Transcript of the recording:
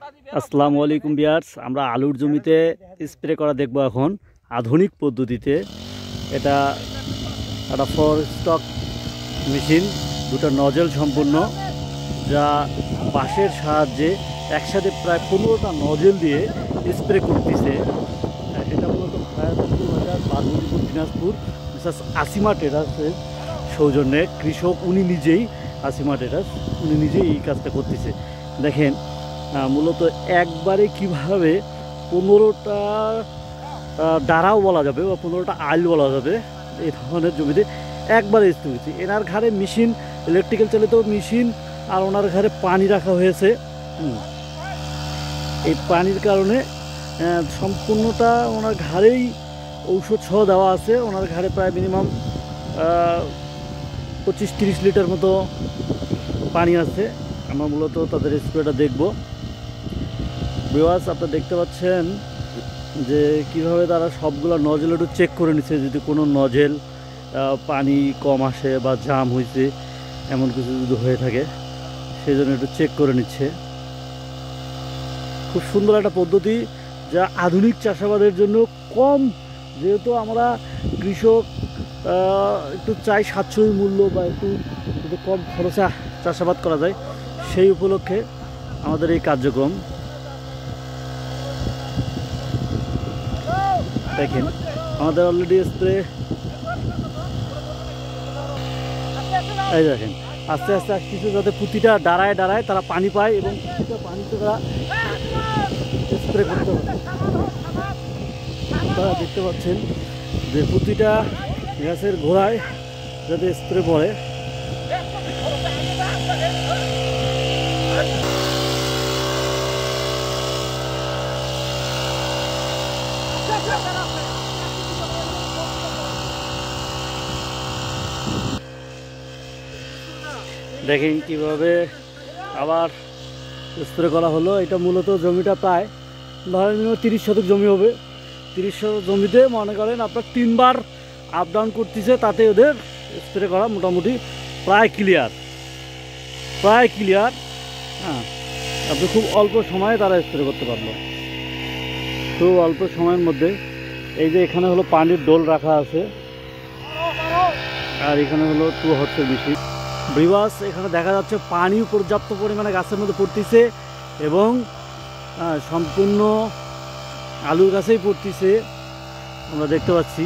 আসসালামু আলাইকুম ভিউয়ার্স, আমরা আলুর জমিতে স্প্রে করা দেখব এখন আধুনিক পদ্ধতিতে। এটা একটা ফোর স্টক মেশিন, দুটো নজল সম্পূর্ণ, যা বাঁশের সাহায্যে একসাথে প্রায় 15টা নজল দিয়ে স্প্রে করতেছে। এটা মূলত বারবুদিপুর দিনাজপুর মিসেস আসিমা টেরাসের সৌজন্যে কৃষক, উনি নিজেই আসিমা টেরাস, উনি নিজেই এই কাজটা করতেছে। দেখেন মূলত একবারে কিভাবে 15টা ডারাও বলা যাবে বা 15টা আইল বলা যাবে এই ধরনের জমিতে একবারে স্প্রে করছি। এনার ঘাড়ে মেশিন, ইলেকট্রিক্যাল চালিত মেশিন, আর ওনার ঘাড়ে পানি রাখা হয়েছে। এই পানির কারণে সম্পূর্ণটা ওনার ঘাড়েই ঔষধ সহ দেওয়া আছে। ওনার ঘাড়ে প্রায় মিনিমাম 25-30 লিটার মতো পানি আছে। আমরা মূলত তাদের স্প্রেটা দেখব। ভিউয়ার্স, আপনারা দেখতে পাচ্ছেন যে কিভাবে তারা সবগুলো নজল একটু চেক করে নিচ্ছে, যদি কোনো নজেল পানি কম আসে বা জাম হয়েছে এমন কিছু যদি হয়ে থাকে সেই জন্য একটু চেক করে নিচ্ছে। খুব সুন্দর একটা পদ্ধতি, যা আধুনিক চাষাবাদের জন্য কম, যেহেতু আমরা কৃষক একটু চাই স্বাচ্ছন্দ্য মূল্য বা একটু কম খরচে চাষাবাদ করা যায়, সেই উপলক্ষে আমাদের এই কার্যক্রম। দেখেন আমাদের অলরেডি স্প্রে, এই দেখেন আস্তে আস্তে আসতেছে, যাতে প্রতিটা ডাড়ায় ডাড়ায় তারা পানি পায় এবং প্রতিটা পানিতে তারা স্প্রে করতে পারে। আপনারা দেখতে পাচ্ছেন যে প্রতিটা গাছের গোড়ায় যাতে স্প্রে পড়ে। দেখেন কিভাবে আবার স্প্রে করা হলো। এটা মূলত জমিটা প্রায় ধরেন 30 শতক জমি হবে। 30 শতক জমিতে মনে করেন আপনার 3 বার আপ ডাউন করতেছে, তাতে ওদের স্প্রে করা মোটামুটি প্রায় ক্লিয়ার। হ্যাঁ, আপনি খুব অল্প সময়ে তারা স্প্রে করতে পারলো, খুব অল্প সময়ের মধ্যে। এই যে এখানে হলো পানির ডোল রাখা আছে, আর এখানে হলো 2 হর্সের মেশিন। ভিউয়ার্স, এখানে দেখা যাচ্ছে পানি পর্যাপ্ত পরিমাণে গাছের মধ্যে পড়তেছে এবং সম্পূর্ণ আলুর গাছেই পড়তেছে, আমরা দেখতে পাচ্ছি।